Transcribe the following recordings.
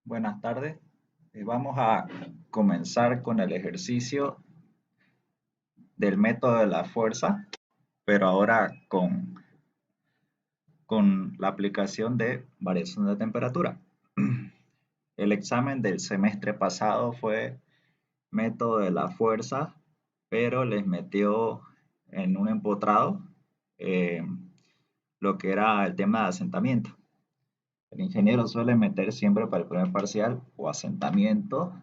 Buenas tardes. Vamos a comenzar con el ejercicio del método de la fuerza, pero ahora con la aplicación de variación de temperatura. El examen del semestre pasado fue método de la fuerza, pero les metió en un empotrado eh, lo que era el tema de asentamiento. El ingeniero suele meter siempre para el primer parcial o asentamiento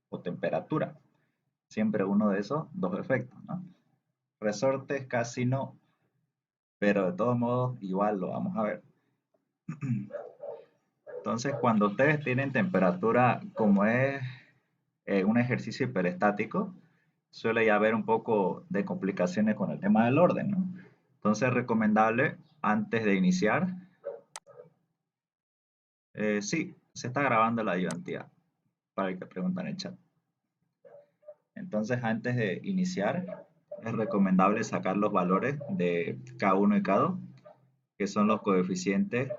o temperatura. Siempre uno de esos dos efectos, ¿no? Resortes casi no, pero de todos modos igual lo vamos a ver. Entonces, cuando ustedes tienen temperatura como es un ejercicio hiperestático, suele ya haber un poco de complicaciones con el tema del orden, ¿no? Entonces, es recomendable antes de iniciar, sí, se está grabando la ayudantía para el que pregunta en el chat. Entonces, antes de iniciar, es recomendable sacar los valores de K1 y K2, que son los coeficientes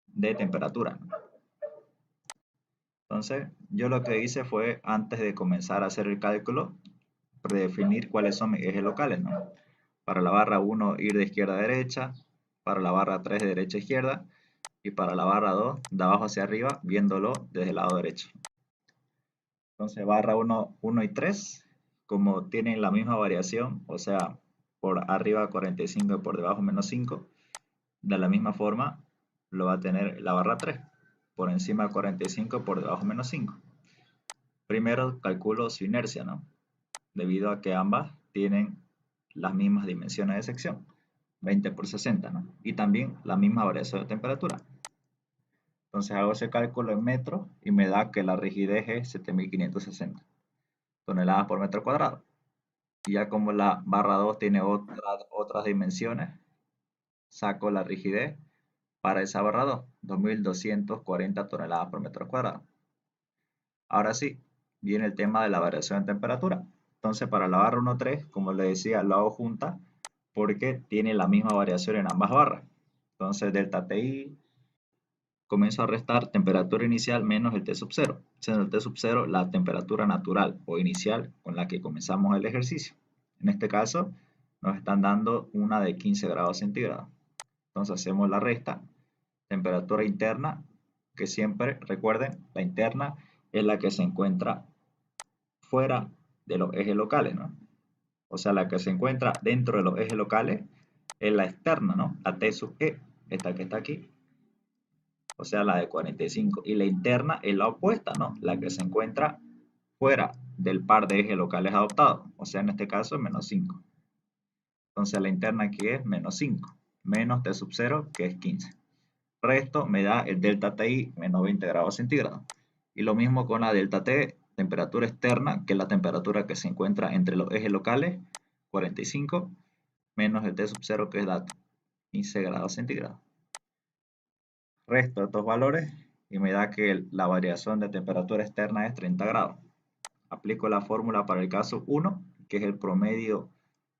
de temperatura. Entonces, yo lo que hice fue, antes de comenzar a hacer el cálculo, predefinir cuáles son mis ejes locales, ¿no? Para la barra 1 ir de izquierda a derecha, para la barra 3 de derecha a izquierda, y para la barra 2 de abajo hacia arriba, viéndolo desde el lado derecho. Entonces, barra 1 y 3, como tienen la misma variación, o sea, por arriba 45 y por debajo menos 5, de la misma forma lo va a tener la barra 3, por encima 45 y por debajo menos 5. Primero calculo su inercia, ¿no? Debido a que ambas tienen las mismas dimensiones de sección, 20 por 60, ¿no? Y también la misma variación de temperatura. Entonces hago ese cálculo en metros y me da que la rigidez es 7560 toneladas por metro cuadrado. Y ya como la barra 2 tiene otras dimensiones, saco la rigidez para esa barra 2, 2240 toneladas por metro cuadrado. Ahora sí, viene el tema de la variación de temperatura. Entonces, para la barra 1.3, como les decía, lo hago junta porque tiene la misma variación en ambas barras. Entonces, delta TI, comienzo a restar temperatura inicial menos el T sub 0, siendo el T sub 0 la temperatura natural o inicial con la que comenzamos el ejercicio. En este caso, nos están dando una de 15 grados centígrados. Entonces, hacemos la resta. Temperatura interna, que siempre, recuerden, la interna es la que se encuentra fuera de los ejes locales, ¿no? O sea, la que se encuentra dentro de los ejes locales es la externa, ¿no? La T sub E, esta que está aquí. O sea, la de 45. Y la interna es la opuesta, ¿no? La que se encuentra fuera del par de ejes locales adoptados. O sea, en este caso es menos 5. Entonces, la interna aquí es menos 5. Menos T sub 0, que es 15. Resto me da el delta TI menos 20 grados centígrados. Y lo mismo con la delta T, temperatura externa, que es la temperatura que se encuentra entre los ejes locales, 45, menos el T sub 0, que es la 15 grados centígrados. Resto estos valores y me da que la variación de temperatura externa es 30 grados. Aplico la fórmula para el caso 1, que es el promedio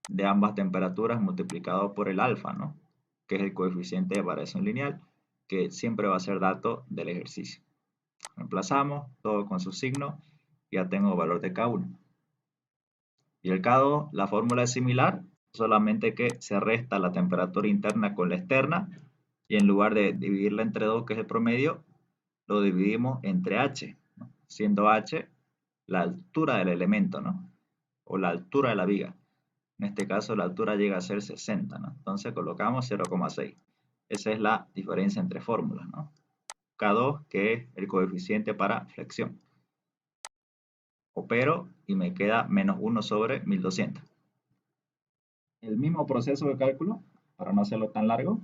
de ambas temperaturas multiplicado por el alfa, ¿no? Que es el coeficiente de variación lineal, que siempre va a ser dato del ejercicio. Reemplazamos todo con su signo, ya tengo valor de K1. Y el K2, la fórmula es similar, solamente que se resta la temperatura interna con la externa y en lugar de dividirla entre 2, que es el promedio, lo dividimos entre H, ¿no? Siendo H la altura del elemento, ¿no? O la altura de la viga. En este caso la altura llega a ser 60, ¿no? Entonces colocamos 0,6. Esa es la diferencia entre fórmulas, ¿no? K2, que es el coeficiente para flexión. Opero y me queda menos 1 sobre 1200. El mismo proceso de cálculo, para no hacerlo tan largo,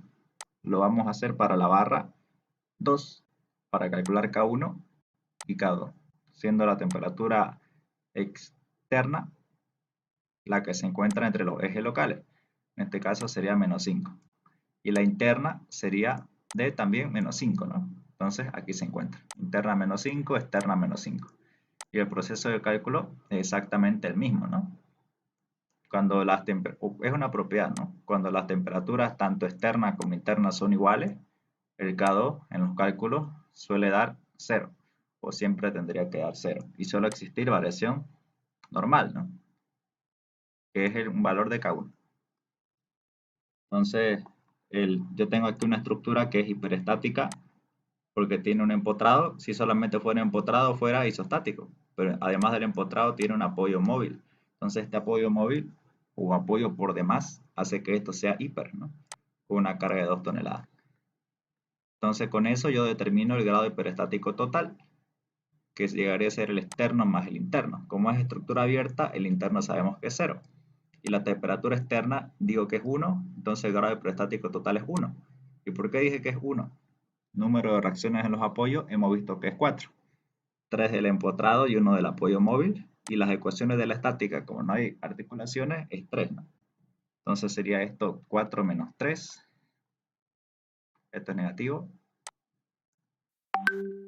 lo vamos a hacer para la barra 2, para calcular K1 y K2, siendo la temperatura externa la que se encuentra entre los ejes locales. En este caso sería menos 5. Y la interna sería de también menos 5, ¿no? Entonces aquí se encuentra. Interna menos 5, externa menos 5. Y el proceso de cálculo es exactamente el mismo, ¿no? Cuando es una propiedad, ¿no? Cuando las temperaturas tanto externas como internas son iguales, el K2 en los cálculos suele dar 0. o siempre tendría que dar 0 y solo existir variación normal, ¿no? Que es un valor de K1. Entonces, yo tengo aquí una estructura que es hiperestática porque tiene un empotrado. Si solamente fuera empotrado, fuera isostático. Pero además del empotrado, tiene un apoyo móvil. Entonces, este apoyo móvil o apoyo por demás hace que esto sea hiper, ¿no? Con una carga de 2 toneladas. Entonces, con eso yo determino el grado hiperestático total, que llegaría a ser el externo más el interno. Como es estructura abierta, el interno sabemos que es 0. Y la temperatura externa digo que es 1, entonces el grado hiperestático total es 1. ¿Y por qué dije que es 1? Número de reacciones en los apoyos hemos visto que es 4. 3 del empotrado y 1 del apoyo móvil. Y las ecuaciones de la estática, como no hay articulaciones, es 3, ¿no? Entonces sería esto 4 menos 3. Esto es negativo.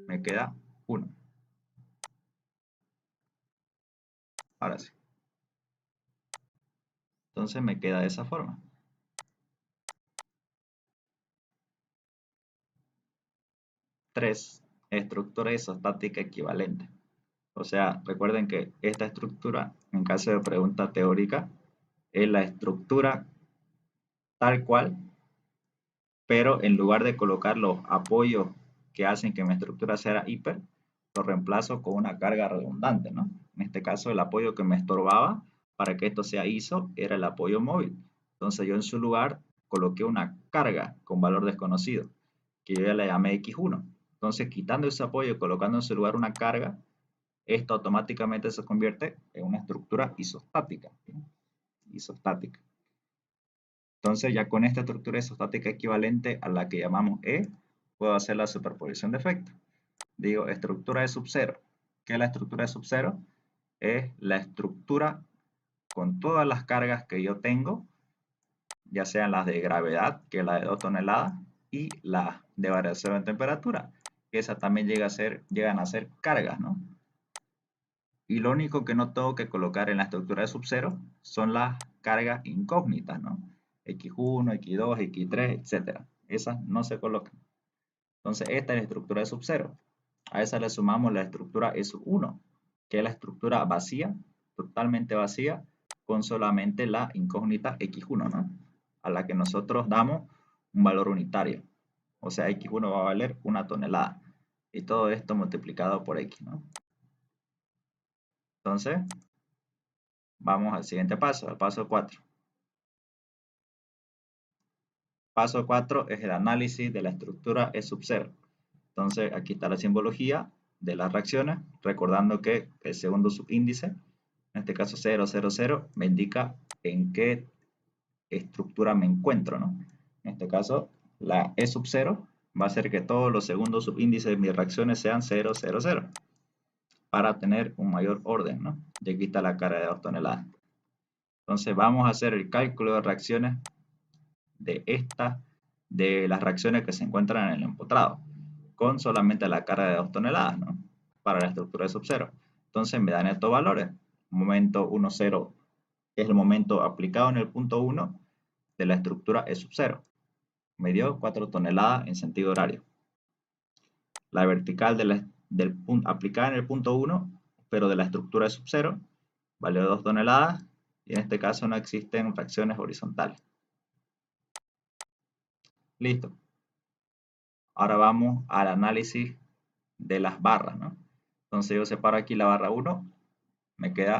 Me queda 1. Ahora sí. Entonces me queda de esa forma. 3. Estructura isostática equivalente. O sea, recuerden que esta estructura, en caso de pregunta teórica, es la estructura tal cual, pero en lugar de colocar los apoyos que hacen que mi estructura sea hiper, lo reemplazo con una carga redundante, ¿no? En este caso, el apoyo que me estorbaba para que esto sea ISO era el apoyo móvil. Entonces yo en su lugar coloqué una carga con valor desconocido, que yo ya le llamé X1. Entonces, quitando ese apoyo y colocando en su lugar una carga, esto automáticamente se convierte en una estructura isostática, ¿sí? Isostática. Entonces ya con esta estructura isostática equivalente a la que llamamos E, puedo hacer la superposición de efecto. Digo, estructura de sub 0. ¿Qué es la estructura de sub 0? Es la estructura con todas las cargas que yo tengo, ya sean las de gravedad, que es la de 2 toneladas, y las de variación de temperatura, que esas también llegan a ser cargas, ¿no? Y lo único que no tengo que colocar en la estructura de sub 0 son las cargas incógnitas, ¿no? X1, X2, X3, etc. Esas no se colocan. Entonces, esta es la estructura de sub 0. A esa le sumamos la estructura E sub 1, que es la estructura vacía, totalmente vacía, con solamente la incógnita X1, ¿no? A la que nosotros damos un valor unitario. O sea, X1 va a valer 1 tonelada. Y todo esto multiplicado por X, ¿no? Entonces, vamos al siguiente paso, al paso 4. Paso 4 es el análisis de la estructura E sub 0. Entonces, aquí está la simbología de las reacciones, recordando que el segundo subíndice, en este caso 0, 0, 0, me indica en qué estructura me encuentro, ¿no? En este caso, la E sub 0 va a hacer que todos los segundos subíndices de mis reacciones sean 0, 0, 0, para tener un mayor orden, ¿no? Y aquí está la carga de 2 toneladas. Entonces, vamos a hacer el cálculo de reacciones de las reacciones que se encuentran en el empotrado, con solamente la carga de 2 toneladas, ¿no? Para la estructura de sub 0. Entonces me dan estos valores. Momento 1, 0 es el momento aplicado en el punto 1 de la estructura E sub 0. Me dio 4 toneladas en sentido horario. La vertical aplicada en el punto 1, pero de la estructura E sub 0, valió 2 toneladas y en este caso no existen reacciones horizontales. Listo. Ahora vamos al análisis de las barras, ¿no? Entonces yo separo aquí la barra 1, me queda,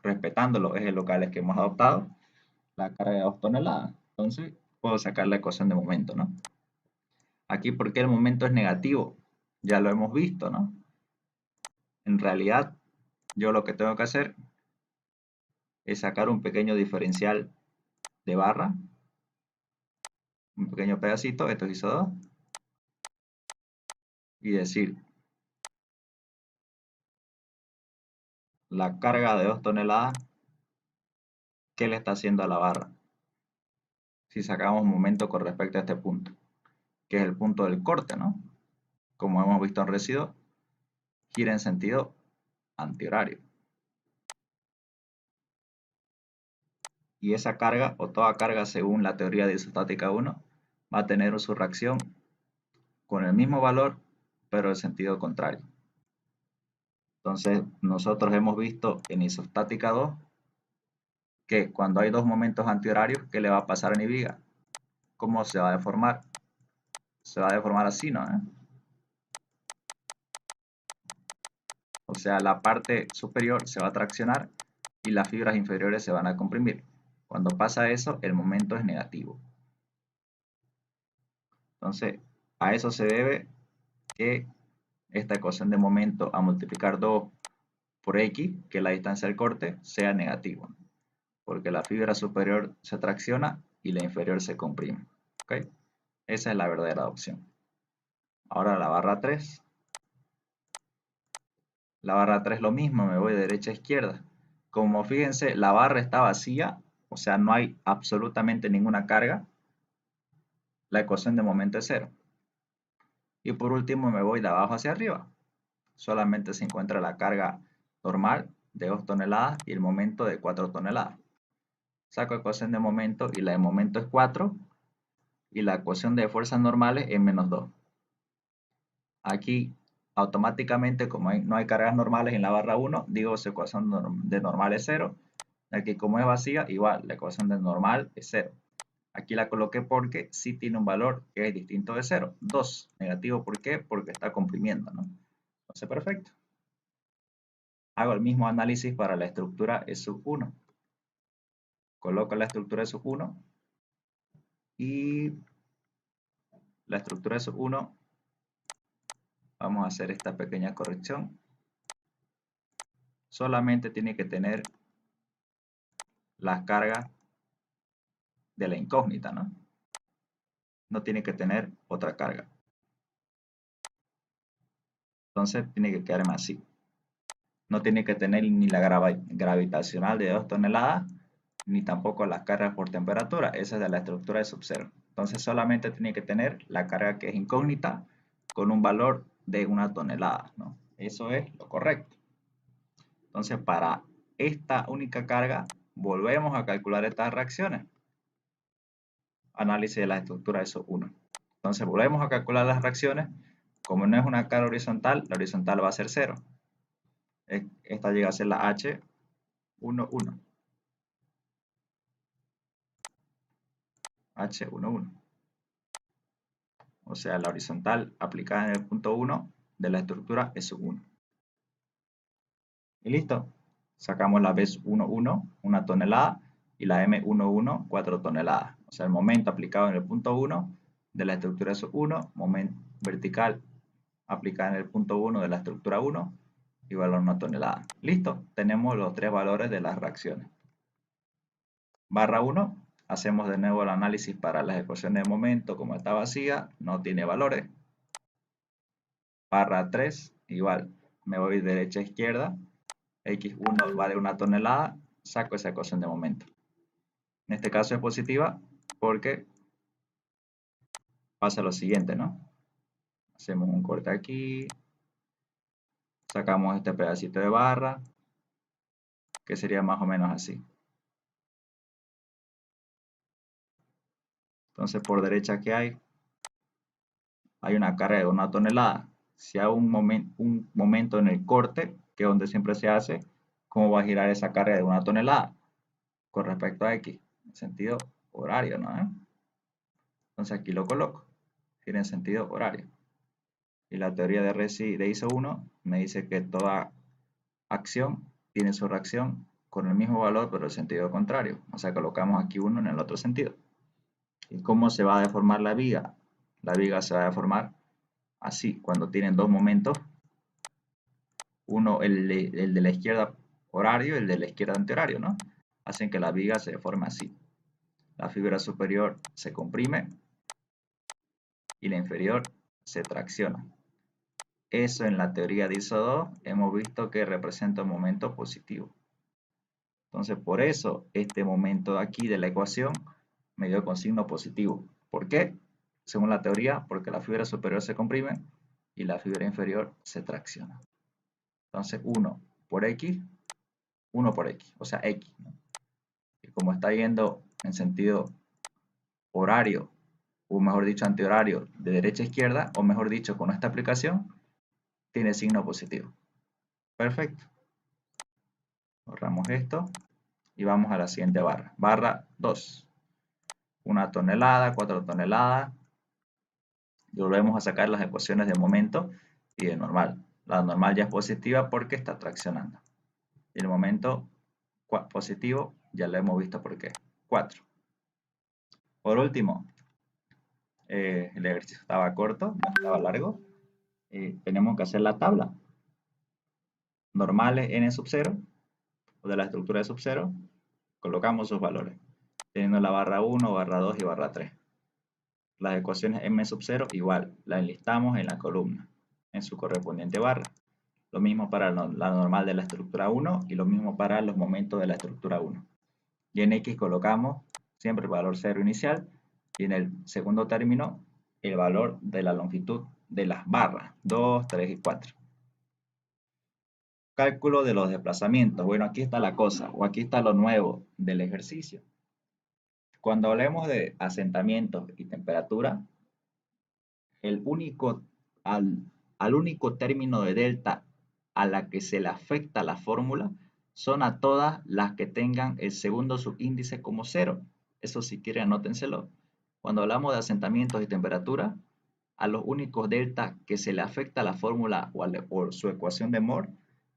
respetando los ejes locales que hemos adoptado, la carga de 2 toneladas. Entonces puedo sacar la ecuación de momento, ¿no? Aquí, ¿por qué el momento es negativo? Ya lo hemos visto, ¿no? En realidad, yo lo que tengo que hacer es sacar un pequeño diferencial de barra, un pequeño pedacito, esto hizo 2, y decir, la carga de 2 toneladas, ¿qué le está haciendo a la barra? Si sacamos momento con respecto a este punto, que es el punto del corte, ¿no? Como hemos visto en residuo, gira en sentido antihorario. Y esa carga, o toda carga según la teoría de isostática 1, va a tener su reacción con el mismo valor, pero en sentido contrario. Entonces, nosotros hemos visto en isostática 2 que cuando hay dos momentos antihorarios, ¿qué le va a pasar a mi viga? ¿Cómo se va a deformar? Se va a deformar así, ¿no? O sea, la parte superior se va a traccionar y las fibras inferiores se van a comprimir. Cuando pasa eso, el momento es negativo. Entonces, a eso se debe que esta ecuación de momento a multiplicar 2 por x, que es la distancia del corte, sea negativo, porque la fibra superior se tracciona y la inferior se comprime. ¿Ok? Esa es la verdadera opción. Ahora la barra 3. La barra 3 lo mismo, me voy de derecha a izquierda. Como fíjense, la barra está vacía, o sea, no hay absolutamente ninguna carga, la ecuación de momento es 0. Y por último me voy de abajo hacia arriba. Solamente se encuentra la carga normal de 2 toneladas y el momento de 4 toneladas. Saco ecuación de momento y la de momento es 4 y la ecuación de fuerzas normales es menos 2. Aquí automáticamente, como no hay cargas normales en la barra 1, digo su ecuación de normal es 0. Aquí como es vacía, igual, la ecuación de normal es 0. Aquí la coloqué porque sí tiene un valor que es distinto de 0. 2. Negativo, ¿por qué? Porque está comprimiendo, ¿no? Entonces, perfecto. Hago el mismo análisis para la estructura E sub 1. Coloco la estructura E sub 1 y la estructura E sub 1, vamos a hacer esta pequeña corrección. Solamente tiene que tener las cargas de la incógnita, ¿no? No tiene que tener otra carga. Entonces tiene que quedarme así. No tiene que tener ni la gravitacional de 2 toneladas, ni tampoco las cargas por temperatura. Esa es de la estructura de sub-0. Entonces solamente tiene que tener la carga que es incógnita con un valor de 1 tonelada, ¿no? Eso es lo correcto. Entonces para esta única carga volvemos a calcular estas reacciones. Análisis de la estructura de sub 1. Entonces volvemos a calcular las reacciones. Como no es una carga horizontal, la horizontal va a ser 0. Esta llega a ser la H11. H11. O sea, la horizontal aplicada en el punto 1 de la estructura es 1. Y listo. Sacamos la B11, 1 tonelada, y la M11, 4 toneladas. O sea, el momento aplicado en el punto 1 de la estructura es 1, momento vertical aplicada en el punto 1 de la estructura 1, y valor 1 tonelada. Listo. Tenemos los tres valores de las reacciones. Barra 1. Hacemos de nuevo el análisis para las ecuaciones de momento, como está vacía, no tiene valores. Barra 3, igual, me voy de derecha a izquierda, x1 vale 1 tonelada, saco esa ecuación de momento. En este caso es positiva porque pasa lo siguiente, ¿no? Hacemos un corte aquí, sacamos este pedacito de barra, que sería más o menos así. Entonces por derecha, ¿qué hay? Hay una carga de 1 tonelada. Si hay un momento en el corte, que es donde siempre se hace, ¿cómo va a girar esa carga de 1 tonelada? Con respecto a X, en sentido horario, ¿no? Entonces aquí lo coloco, gira en sentido horario. Y la teoría de Resi de ISO 1 me dice que toda acción tiene su reacción con el mismo valor, pero en sentido contrario. O sea, colocamos aquí 1 en el otro sentido. ¿Y cómo se va a deformar la viga? La viga se va a deformar así, cuando tienen dos momentos. Uno, el de la izquierda horario y el de la izquierda antihorario, ¿no? Hacen que la viga se deforme así. La fibra superior se comprime y la inferior se tracciona. Eso en la teoría de ISO 2 hemos visto que representa un momento positivo. Entonces por eso este momento de aquí de la ecuación me dio con signo positivo. ¿Por qué? Según la teoría, porque la fibra superior se comprime y la fibra inferior se tracciona. Entonces 1 por X, 1 por X, o sea X, ¿no? Y como está yendo en sentido horario, o mejor dicho antihorario, de derecha a izquierda, o mejor dicho con esta aplicación, tiene signo positivo. Perfecto. Borramos esto y vamos a la siguiente barra. Barra 2. 1 tonelada, 4 toneladas. Y volvemos a sacar las ecuaciones de momento y de normal. La normal ya es positiva porque está traccionando. Y el momento positivo ya lo hemos visto por qué. 4. Por último, el ejercicio estaba corto, no estaba largo. Tenemos que hacer la tabla. Normales n sub 0 o de la estructura de sub 0. Colocamos sus valores, teniendo la barra 1, barra 2 y barra 3. Las ecuaciones m sub 0 igual, las enlistamos en la columna, en su correspondiente barra. Lo mismo para la normal de la estructura 1 y lo mismo para los momentos de la estructura 1. Y en X colocamos siempre el valor 0 inicial y en el segundo término el valor de la longitud de las barras 2, 3 y 4. Cálculo de los desplazamientos. Bueno, aquí está la cosa, o aquí está lo nuevo del ejercicio. Cuando hablemos de asentamientos y temperatura, al único término de delta a la que se le afecta la fórmula son a todas las que tengan el segundo subíndice como 0. Eso si quieren anótenselo. Cuando hablamos de asentamientos y temperatura, a los únicos delta que se le afecta la fórmula o su ecuación de Moore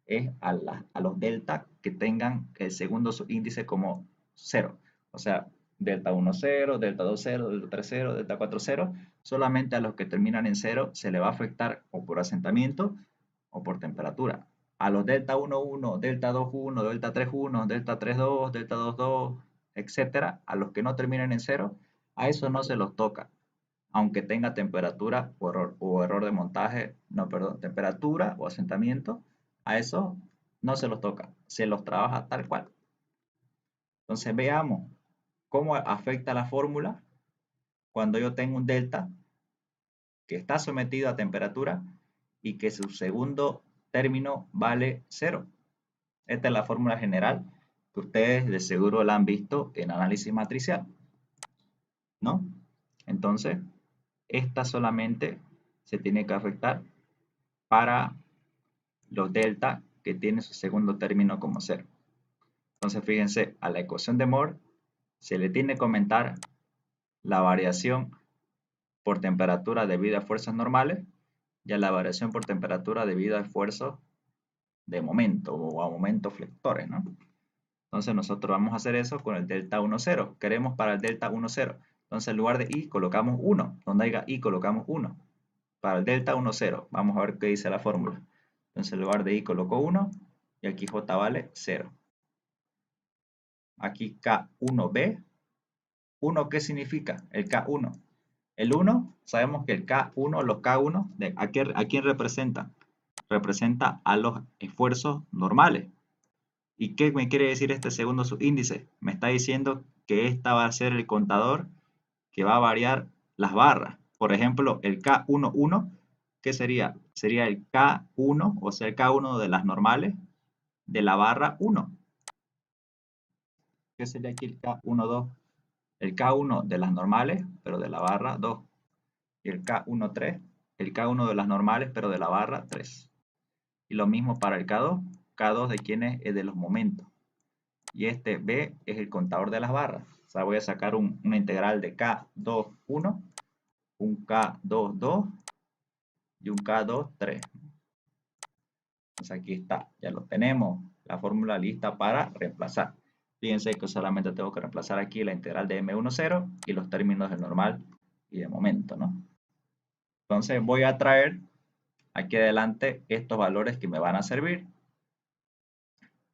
es a los delta que tengan el segundo subíndice como 0. O sea, delta 1, 0, delta 2, 0, delta 3, 0, delta 4, 0. Solamente a los que terminan en 0 se le va a afectar o por asentamiento o por temperatura. A los delta 1, 1, delta 2, 1, delta 3, 1, delta 3, 2, delta 2, 2, etcétera, a los que no terminen en 0, a eso no se los toca. Aunque tenga temperatura o error de montaje, no, perdón, temperatura o asentamiento, a eso no se los toca, se los trabaja tal cual. Entonces veamos cómo afecta la fórmula cuando yo tengo un delta que está sometido a temperatura y que su segundo término vale 0. Esta es la fórmula general que ustedes de seguro la han visto en análisis matricial, ¿no? Entonces, esta solamente se tiene que afectar para los delta que tienen su segundo término como 0. Entonces, fíjense, a la ecuación de Moore se le tiene que aumentar la variación por temperatura debido a fuerzas normales y a la variación por temperatura debido a esfuerzos de momento o a momentos flectores, ¿no? Entonces nosotros vamos a hacer eso con el delta 1, 0. Queremos para el delta 1, 0. Entonces en lugar de i colocamos 1. Donde haya i colocamos 1. Para el delta 1, 0. Vamos a ver qué dice la fórmula. Entonces en lugar de i coloco 1 y aquí j vale 0. Aquí K1b. ¿1 qué significa? El K1. El 1, sabemos que el K1, los K1, ¿a quién representa? Representa a los esfuerzos normales. ¿Y qué me quiere decir este segundo subíndice? Me está diciendo que esta va a ser el contador que va a variar las barras. Por ejemplo, el K11, ¿qué sería? Sería el K1, o sea, el K1 de las normales de la barra 1. ¿Qué sería aquí el K12? El K1 de las normales, pero de la barra 2. Y el K13, el K1 de las normales, pero de la barra 3. Y lo mismo para el K2. K2 de quién es de los momentos. Y este B es el contador de las barras. O sea, voy a sacar una integral de K21, un K22 y un K23. Entonces aquí está, ya lo tenemos, la fórmula lista para reemplazar. Fíjense que solamente tengo que reemplazar aquí la integral de M10 y los términos de normal y de momento, ¿no? Entonces voy a traer aquí adelante estos valores que me van a servir.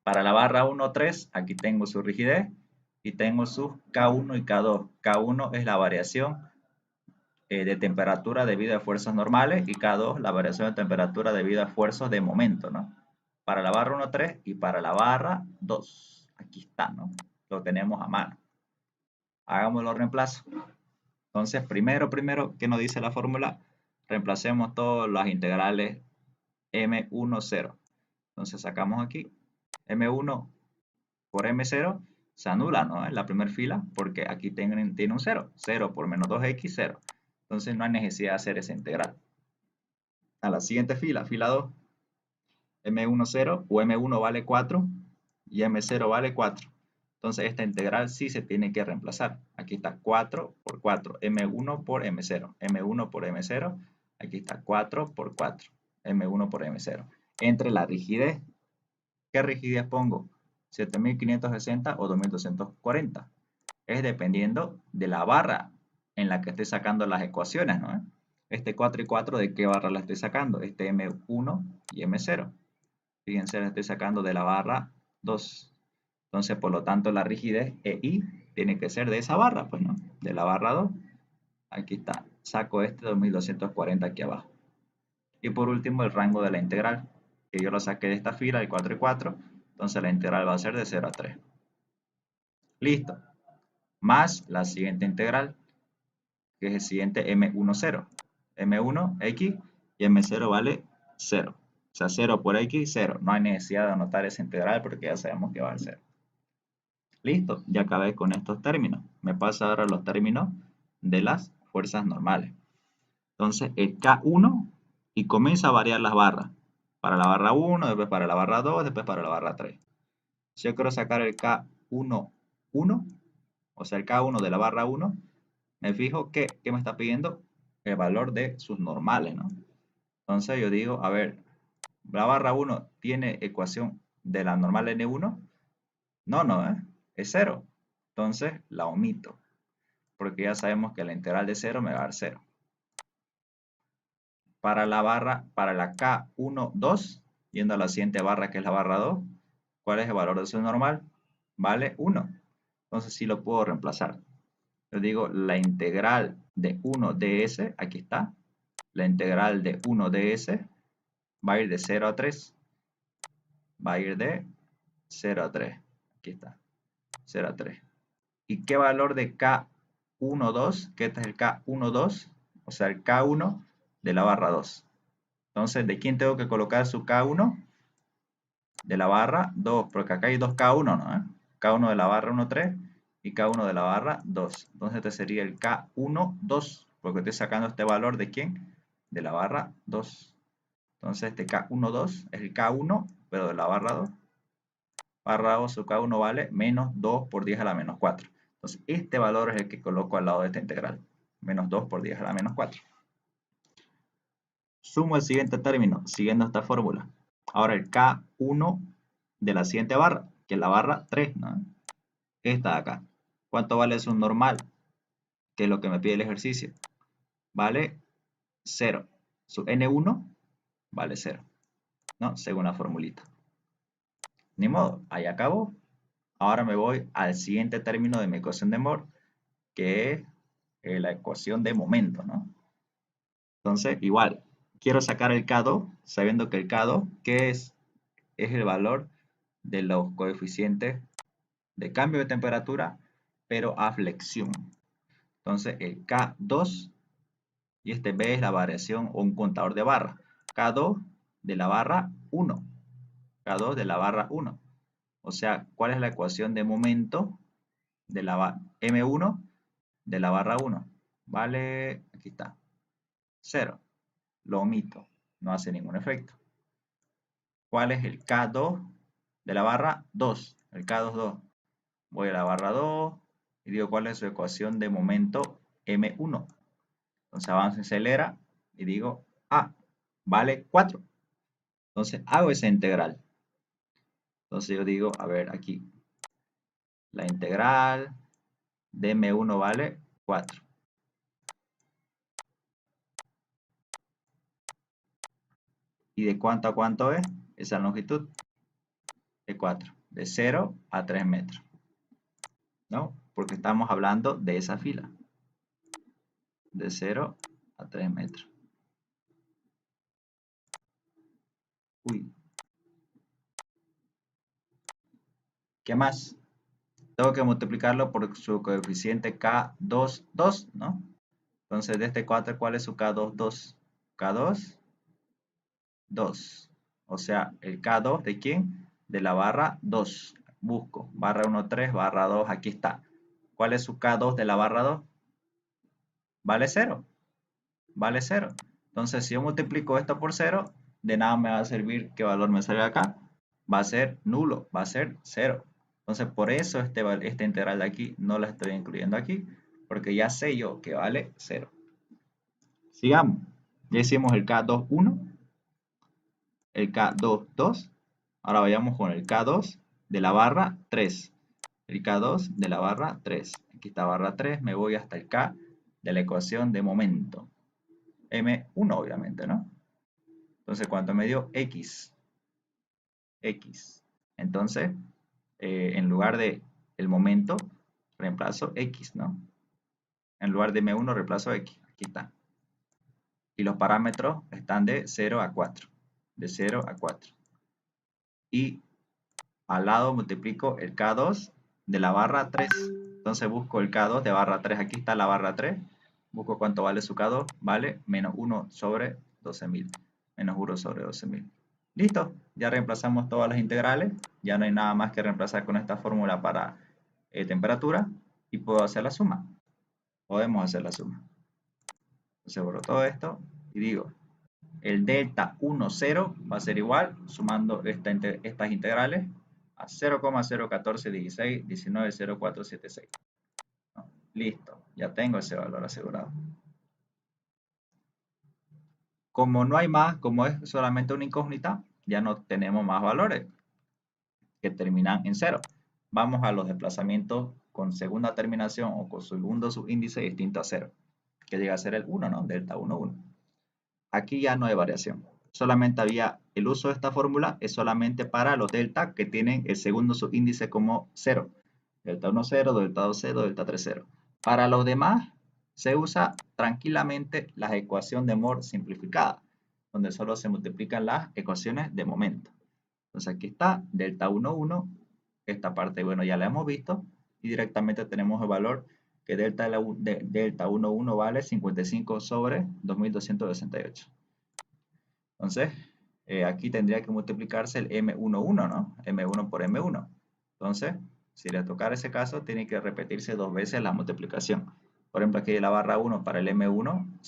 Para la barra 1, 3, aquí tengo su rigidez y tengo sus K1 y K2. K1 es la variación de temperatura debido a fuerzas normales y K2 la variación de temperatura debido a esfuerzos de momento, ¿no? Para la barra 1, 3 y para la barra 2. Aquí está, ¿no? Lo tenemos a mano. Hagamos los reemplazos. Entonces, primero, ¿qué nos dice la fórmula? Reemplacemos todas las integrales M1, 0. Entonces sacamos aquí M1 por M0 se anula, ¿no? En la primera fila, porque aquí tiene un 0. 0 por menos 2x, 0. Entonces no hay necesidad de hacer esa integral. A la siguiente fila, fila 2. M1 0 o M1 vale 4 y M0 vale 4. Entonces esta integral sí se tiene que reemplazar. Aquí está 4 por 4, M1 por M0, M1 por M0, aquí está 4 por 4, M1 por M0. Entre la rigidez, ¿qué rigidez pongo? 7560 o 2240. Es dependiendo de la barra en la que esté sacando las ecuaciones, ¿no? Este 4 y 4, ¿de qué barra la estoy sacando? Este M1 y M0. Fíjense, la estoy sacando de la barra 2. Entonces, por lo tanto, la rigidez EI tiene que ser de esa barra, pues, ¿no? De la barra 2. Aquí está. Saco este 2240 aquí abajo. Y por último, el rango de la integral, que yo lo saqué de esta fila, el 4 y 4. Entonces, la integral va a ser de 0 a 3. Listo. Más la siguiente integral, que es el siguiente M1, 0. M1, X, y M0 vale 0. O sea, 0 por X, 0. No hay necesidad de anotar esa integral porque ya sabemos que va a ser 0. Listo, ya acabé con estos términos. Me paso ahora a los términos de las fuerzas normales. Entonces, el K1 y comienza a variar las barras. Para la barra 1, después para la barra 2, después para la barra 3. Si yo quiero sacar el K1, 1, o sea, el K1 de la barra 1, me fijo que me está pidiendo el valor de sus normales, ¿no? Entonces yo digo, a ver, la barra 1 tiene ecuación de la normal N1. No, es 0. Entonces la omito, porque ya sabemos que la integral de 0 me va a dar 0. Para la K1, 2, yendo a la siguiente barra que es la barra 2, ¿cuál es el valor de su normal? Vale 1. Entonces sí lo puedo reemplazar. Yo digo la integral de 1 ds, aquí está. La integral de 1 ds va a ir de 0 a 3. Va a ir de 0 a 3. Aquí está. 0 a 3. ¿Y qué valor de K1, 2? Que este es el K1, 2. O sea, el K1 de la barra 2. Entonces, ¿de quién tengo que colocar su K1? De la barra 2. Porque acá hay dos K1, ¿no? K1 de la barra 1, 3 y K1 de la barra 2. Entonces, este sería el K1, 2. Porque estoy sacando este valor de quién? De la barra 2. Entonces, este K1, 2 es el K1, pero de la barra 2. Barra 2, su K1 vale menos 2 por 10 a la menos 4. Entonces, este valor es el que coloco al lado de esta integral. Menos 2 por 10 a la menos 4. Sumo el siguiente término, siguiendo esta fórmula. Ahora el K1 de la siguiente barra, que es la barra 3, ¿no? Esta de acá. ¿Cuánto vale su normal? Que es lo que me pide el ejercicio. Vale 0. Su N1 vale 0, ¿no? Según la formulita. Ni modo, ahí acabó. Ahora me voy al siguiente término de mi ecuación de Moore, que es la ecuación de momento, ¿no? Entonces, igual, quiero sacar el K2, sabiendo que el K2, ¿qué es? Es el valor de los coeficientes de cambio de temperatura, pero a flexión. Entonces, el K2, y este B es la variación o un contador de barra. K2 de la barra 1. K2 de la barra 1. O sea, ¿cuál es la ecuación de momento de la M1 de la barra 1? Vale, aquí está, 0. Lo omito, no hace ningún efecto. ¿Cuál es el K2 de la barra 2? El K2, 2. Voy a la barra 2 y digo cuál es su ecuación de momento M1. Entonces avanzo y acelera y digo, vale 4. Entonces hago esa integral. Entonces yo digo, a ver, aquí, la integral de M1 vale 4. ¿Y de cuánto a cuánto es esa longitud? De 4. De 0 a 3 metros. ¿No? Porque estamos hablando de esa fila. De 0 a 3 metros. Uy. ¿Qué más? Tengo que multiplicarlo por su coeficiente K2, 2, ¿no? Entonces, de este 4, ¿cuál es su K2, 2? K2, 2. O sea, el K2 ¿de quién? De la barra 2. Busco. Barra 1, 3, barra 2, aquí está. ¿Cuál es su K2 de la barra 2? Vale 0. Vale 0. Entonces, si yo multiplico esto por 0, de nada me va a servir qué valor me salga acá. Va a ser nulo, va a ser 0. Entonces, por eso esta integral de aquí no la estoy incluyendo aquí, porque ya sé yo que vale 0. Sigamos. Ya hicimos el K2,1, el K2,2. Ahora vayamos con el K2 de la barra 3. El K2 de la barra 3. Aquí está barra 3, me voy hasta el K de la ecuación de momento. M1 obviamente, ¿no? Entonces, ¿cuánto me dio? X. X. Entonces, en lugar de el momento, reemplazo X, ¿no? En lugar de M1, reemplazo X. Aquí está. Y los parámetros están de 0 a 4. De 0 a 4. Y al lado multiplico el K2 de la barra 3. Entonces busco el K2 de barra 3. Aquí está la barra 3. Busco cuánto vale su K2. Vale menos 1 sobre 12.000. Menos 1 sobre 12.000. Listo. Ya reemplazamos todas las integrales. Ya no hay nada más que reemplazar con esta fórmula para temperatura. Y puedo hacer la suma. Podemos hacer la suma. Entonces borro todo esto y digo, el delta 1, 0 va a ser igual, sumando estas integrales, a 0,01416, 190476. Listo, ya tengo ese valor asegurado. Como no hay más, como es solamente una incógnita, ya no tenemos más valores que terminan en 0. Vamos a los desplazamientos con segunda terminación o con segundo subíndice distinto a 0, que llega a ser el 1, ¿no? Delta 1, 1. Aquí ya no hay variación. Solamente había el uso de esta fórmula, es solamente para los delta que tienen el segundo subíndice como 0. Delta 1, 0, delta 2, 0, delta 3, 0. Para los demás se usa tranquilamente la ecuación de Moore simplificada, donde solo se multiplican las ecuaciones de momento. Entonces aquí está delta 1, 1. Esta parte, bueno, ya la hemos visto. Y directamente tenemos el valor que delta 1, 1 vale 55 sobre 2268. Entonces, aquí tendría que multiplicarse el M1, 1, ¿no? M1 por M1. Entonces, si le tocara ese caso, tiene que repetirse dos veces la multiplicación. Por ejemplo, aquí la barra 1 para el M1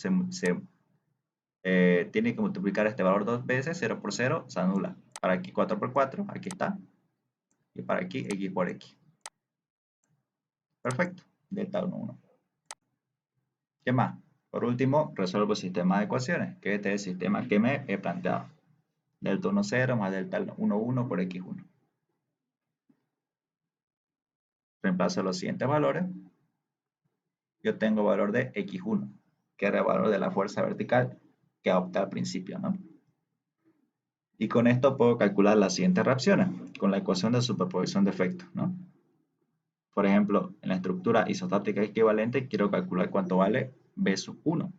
tiene que multiplicar este valor dos veces, 0 por 0 se anula. Para aquí 4 por 4, aquí está. Y para aquí X por X. Perfecto, delta 1, 1. ¿Qué más? Por último, resuelvo el sistema de ecuaciones, que este es el sistema que me he planteado. Delta 1, 0 más delta 1, 1 por X1. Reemplazo los siguientes valores. Yo tengo valor de X1, que era el valor de la fuerza vertical que adopté al principio, ¿no? Y con esto puedo calcular las siguientes reacciones, con la ecuación de superposición de efectos, ¿no? Por ejemplo, en la estructura isostática equivalente quiero calcular cuánto vale B sub 1.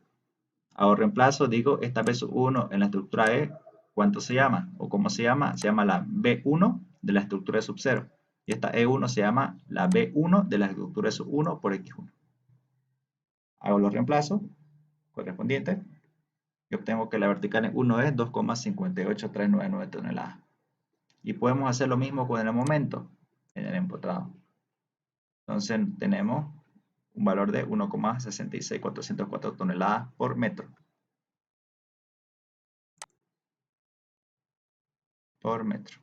Hago reemplazo, digo, esta B sub 1 en la estructura E, ¿cuánto se llama? ¿O cómo se llama? Se llama la B1 de la estructura de sub 0. Y esta E1 se llama la B1 de la estructura de sub 1 por X1. Hago los reemplazos correspondientes y obtengo que la vertical en 1 es 2,58399 toneladas. Y podemos hacer lo mismo con el momento en el empotrado. Entonces tenemos un valor de 1,66404 toneladas por metro. Por metro.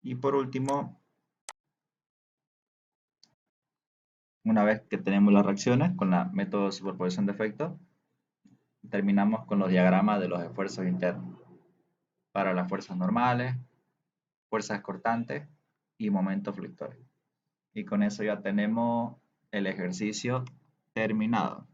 Y por último, una vez que tenemos las reacciones con el método de superposición de efectos, terminamos con los diagramas de los esfuerzos internos para las fuerzas normales, fuerzas cortantes y momentos flectores. Y con eso ya tenemos el ejercicio terminado.